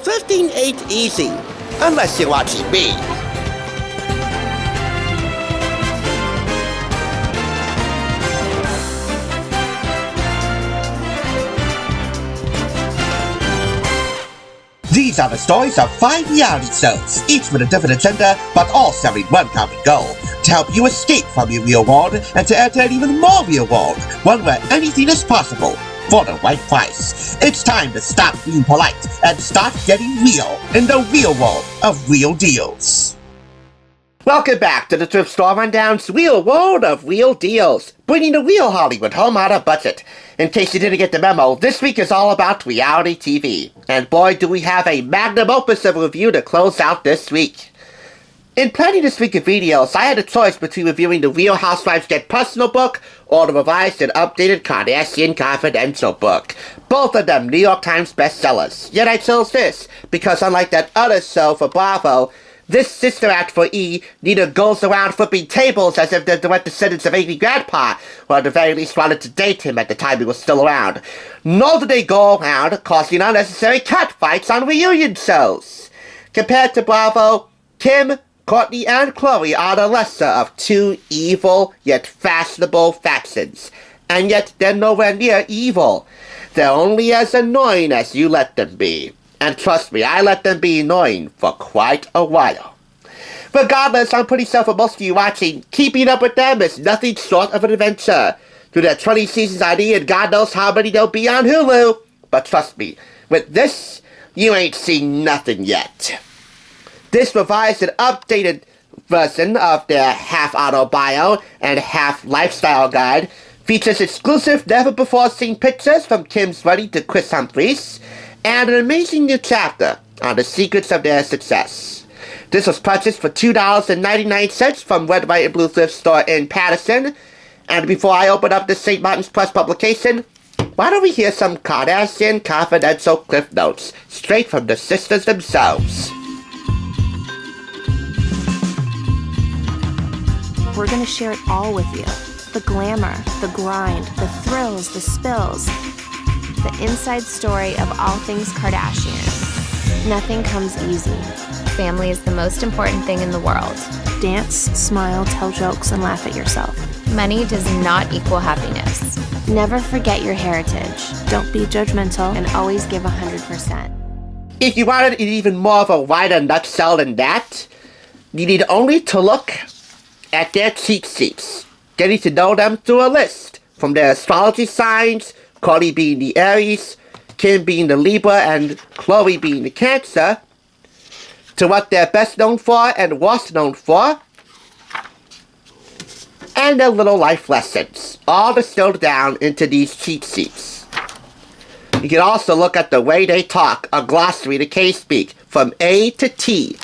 Thrifting ain't easy, unless you're watching me. These are the stories of 5 reality shows, each with a different agenda, but all serving one common goal: to help you escape from your real world and to enter an even more real world, one where anything is possible for the right price. It's time to stop being polite and start getting real in the real world of real deals. Welcome back to the Thrift Store Rundown's Real World of Real Deals, bringing the real Hollywood home on a budget. In case you didn't get the memo, this week is all about reality TV. And boy, do we have a magnum opus of a review to close out this week. In planning this week of videos, I had a choice between reviewing the Real Housewives Get Personal book or the revised and updated Kardashian Konfidential book. Both of them New York Times bestsellers. Yet I chose this, because unlike that other show for Bravo, this sister act for E neither goes around flipping tables as if they're direct descendants of Amy Grandpa, or at the very least wanted to date him at the time he was still around. Nor do they go around causing unnecessary catfights on reunion shows. Compared to Bravo, Kim, Kourtney, and Khloe are the lesser of two evil yet fashionable factions. And yet they're nowhere near evil. They're only as annoying as you let them be. And trust me, I let them be annoying for quite a while. Regardless, I'm pretty sure for most of you watching, keeping up with them is nothing short of an adventure. Through their 20 seasons on E, and God knows how many there'll be on Hulu. But trust me, with this, you ain't seen nothing yet. This revised and updated version of their half autobio and half lifestyle guide features exclusive never-before-seen pictures from Kim's wedding to Kris Humphries, and an amazing new chapter on the secrets of their success. This was purchased for $2.99 from Red, White, and Blue Thrift Store in Patterson. And before I open up this St. Martin's Press publication, why don't we hear some Kardashian Confidential Cliff Notes, straight from the sisters themselves. We're gonna share it all with you. The glamour, the grind, the thrills, the spills. The inside story of all things Kardashian. Nothing comes easy. Family is the most important thing in the world. Dance, smile, tell jokes, and laugh at yourself. Money does not equal happiness. Never forget your heritage. Don't be judgmental and always give 100%. If you wanted even more of a wider nutshell than that, you need only to look at their cheat sheets, getting to know them through a list, from their astrology signs, Kourtney being the Aries, Kim being the Libra, and Khloe being the Cancer, to what they're best known for and worst known for, and their little life lessons, all distilled down into these cheat sheets. You can also look at the way they talk, a glossary to K-speak, from A to T.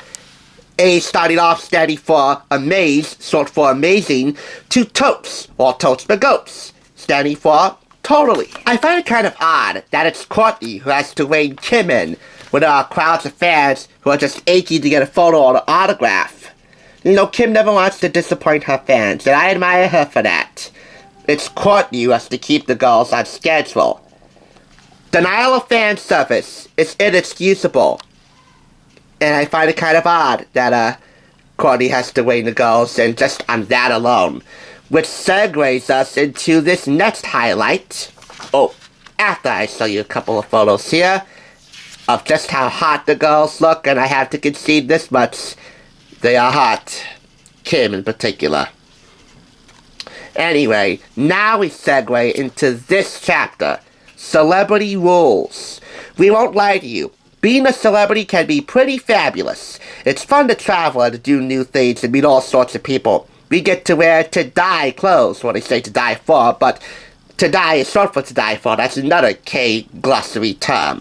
A starting off standing for amaze, short for amazing, to totes, or totes for goats, standing for totally. I find it kind of odd that it's Kourtney who has to rein Kim in when there are crowds of fans who are just aching to get a photo or an autograph. You know, Kim never wants to disappoint her fans, and I admire her for that. It's Kourtney who has to keep the girls on schedule. Denial of fan service is inexcusable. And I find it kind of odd that Kourtney has to rein the girls in just on that alone. Which segues us into this next highlight. Oh, after I show you a couple of photos here of just how hot the girls look, and I have to concede this much, they are hot. Kim in particular. Anyway, now we segue into this chapter. Celebrity rules. We won't lie to you. Being a celebrity can be pretty fabulous. It's fun to travel and to do new things and meet all sorts of people. We get to wear to-die clothes. Well, they say to die for, but to-die is short for to die for. That's another K-glossary term.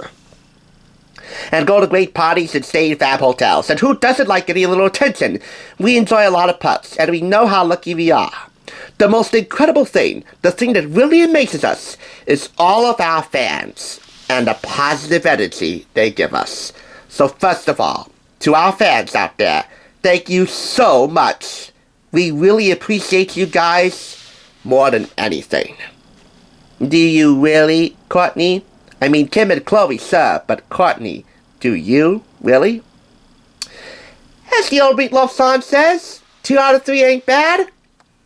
And go to great parties and stay in fab hotels. And who doesn't like getting a little attention? We enjoy a lot of perks, and we know how lucky we are. The most incredible thing, the thing that really amazes us, is all of our fans and the positive energy they give us. So first of all, to our fans out there, thank you so much. We really appreciate you guys more than anything. Do you really, Kourtney? I mean, Kim and Khloe, sir, but Kourtney, Do you, really? As the old Meatloaf song says, 2 out of 3 ain't bad.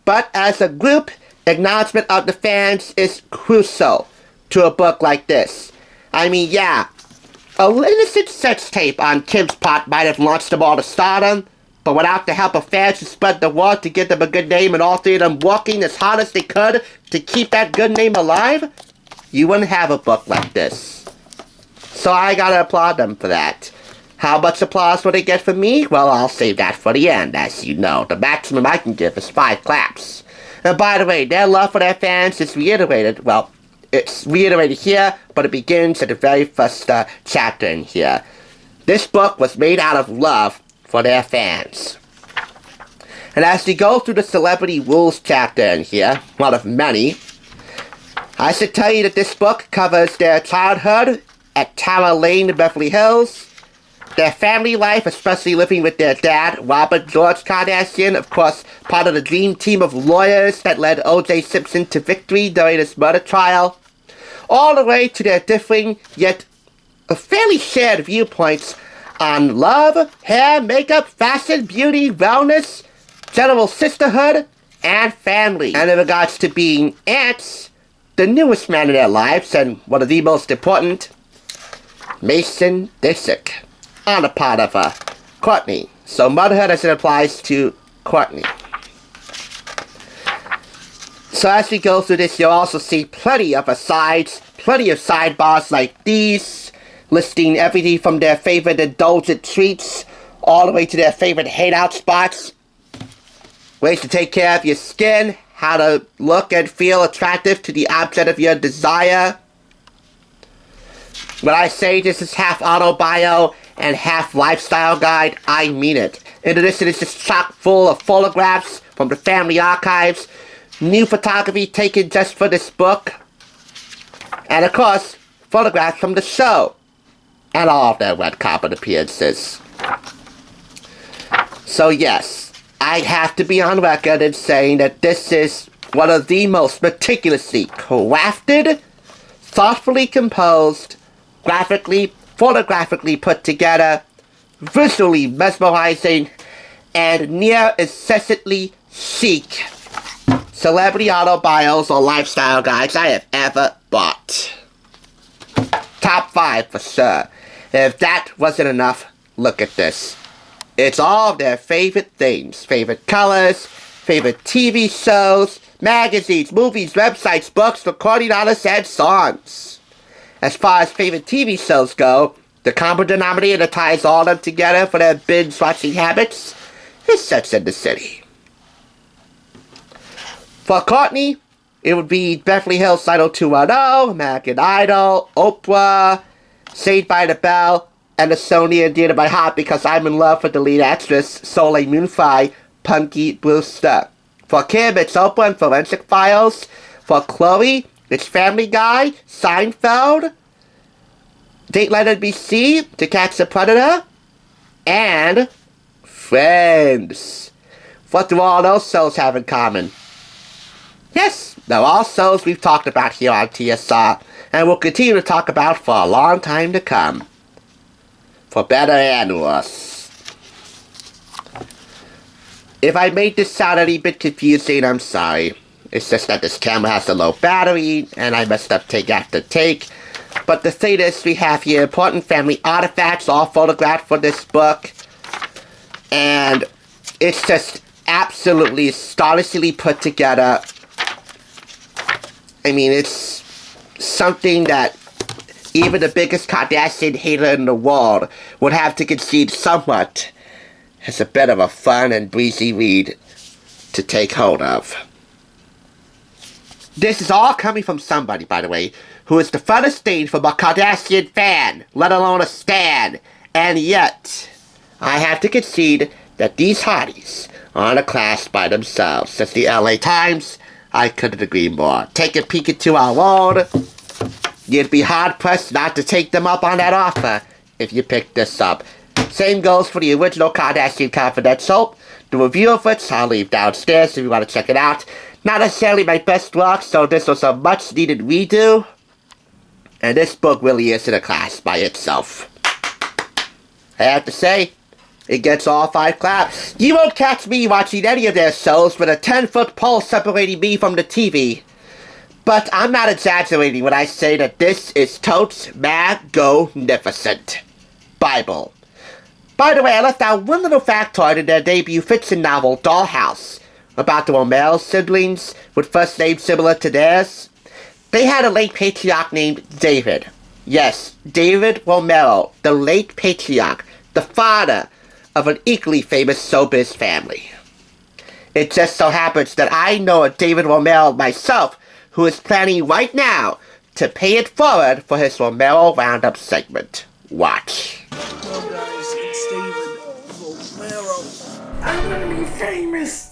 But as a group, acknowledgement of the fans is crucial to a book like this. I mean, yeah, a innocent sex tape on Kim's part might have launched them all to stardom, but without the help of fans who spread the word to give them a good name and all 3 of them working as hard as they could to keep that good name alive, you wouldn't have a book like this. So I gotta applaud them for that. How much applause will they get from me? Well, I'll save that for the end, as you know. The maximum I can give is 5 claps. And by the way, their love for their fans is reiterated. Well, it's reiterated here, but it begins at the very first chapter in here. This book was made out of love for their fans. And as we go through the Celebrity Rules chapter in here, one of many, I should tell you that this book covers their childhood at Tower Lane in Beverly Hills, their family life, especially living with their dad, Robert George Kardashian, of course, part of the dream team of lawyers that led O.J. Simpson to victory during his murder trial, all the way to their differing, yet fairly shared viewpoints on love, hair, makeup, fashion, beauty, wellness, general sisterhood, and family. And in regards to being aunts, the newest man in their lives, and one of the most important, Mason Disick, on the part of Kourtney. So motherhood as it applies to Kourtney. So as we go through this, you'll also see plenty of asides, plenty of sidebars like these, listing everything from their favorite indulgent treats all the way to their favorite hate-out spots, ways to take care of your skin, how to look and feel attractive to the object of your desire. When I say this is half autobio and half lifestyle guide, I mean it. In addition, it's just chock full of photographs from the family archives, new photography taken just for this book, and of course, photographs from the show, and all of their red carpet appearances. So yes, I have to be on record in saying that this is one of the most meticulously crafted, thoughtfully composed, graphically, photographically put together, visually mesmerizing, and near incessantly chic celebrity autobios or lifestyle guides I have ever bought. Top 5 for sure. If that wasn't enough, look at this. It's all of their favorite things, favorite colors, favorite TV shows, magazines, movies, websites, books, recording artists, and songs. As far as favorite TV shows go, the common denominator that ties all of them together for their binge-watching habits is Sex and the City. For Kourtney, it would be Beverly Hills 90210, American Idol, Oprah, Saved by the Bell, and the Sony and Dear to My Heart because I'm in love with the lead actress, Soleil Moonfry, Punky Brewster. For Kim, it's Oprah and Forensic Files. For Khloe, it's Family Guy, Seinfeld, Dateline NBC, To Catch a Predator, and Friends. What do all those shows have in common? Yes, they're all shows we've talked about here on TSR, and we'll continue to talk about for a long time to come. For better and worse. If I made this sound any bit confusing, I'm sorry. It's just that this camera has a low battery, and I messed up take after take. But the thing is, we have here important family artifacts, all photographed for this book. And it's just absolutely astonishingly put together. I mean, it's something that even the biggest Kardashian hater in the world would have to concede somewhat as a bit of a fun and breezy read to take hold of. This is all coming from somebody, by the way, who is the furthest thing from a Kardashian fan, let alone a stan. And yet, I have to concede that these hotties are in a class by themselves. Since the LA Times, I couldn't agree more. Take a peek into our world. You'd be hard-pressed not to take them up on that offer if you picked this up. Same goes for the original Kardashian Konfidential, the review of which I'll leave downstairs if you want to check it out. Not necessarily my best work, so this was a much-needed redo. And this book really is in a class by itself. I have to say, it gets all 5 claps. You won't catch me watching any of their shows with a 10-foot pole separating me from the TV. But I'm not exaggerating when I say that this is totes magnificent. Bible. By the way, I left out one little factoid in their debut fiction novel, DOLLHOUSE, about the Romero siblings with first names similar to theirs. They had a late patriarch named David. Yes, David Romero, the late patriarch, the father of an equally famous showbiz family. It just so happens that I know a David Romero myself who is planning right now to pay it forward for his Romero Roundup segment. Watch. Hello guys, it's David Romero. I'm gonna be famous.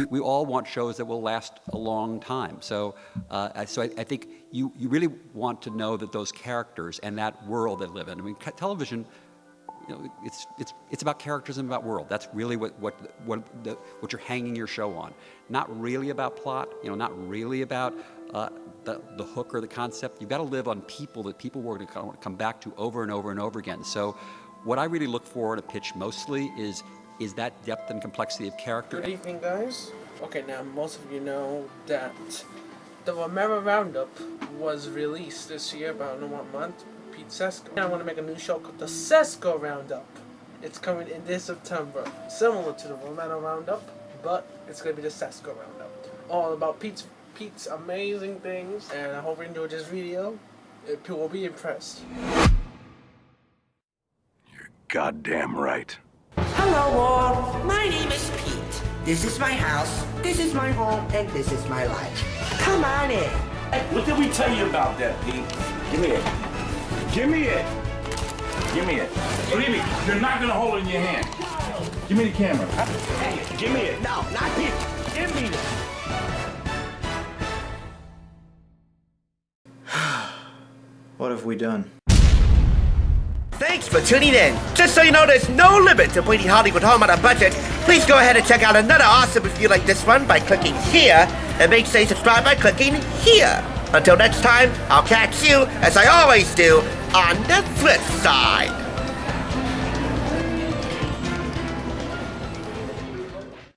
We all want shows that will last a long time. So I think you really want to know that those characters and that world they live in. I mean, television, you know, it's about characters and about world. That's really what you're hanging your show on. Not really about plot. You know, not really about the hook or the concept. You've got to live on people that people were going to come back to over and over and over again. So what I really look for in a pitch mostly is that depth and complexity of character. Good evening, guys. Okay, now most of you know that the Romero Roundup was released this year, but I don't know what month. Pete Sesko. I want to make a new show called the Sesko Roundup. It's coming in this September, similar to the Romero Roundup, but it's gonna be the Sesko Roundup. All about Pete's amazing things, and I hope you enjoyed this video. People will be impressed. You're goddamn right. Hello all, my name is Pete. This is my house, this is my home, and this is my life. Come on in. What did we tell you about that, Pete? Give me it. Give me it. Give me it. Believe me, you're not gonna hold it in your hand. Give me the camera. Hey, give me it. No, not Pete. Give me it. What have we done? Thanks for tuning in. Just so you know, there's no limit to bringing Hollywood home on a budget. Please go ahead and check out another awesome review like this one by clicking here, and make sure you subscribe by clicking here. Until next time, I'll catch you, as I always do, on the flip side.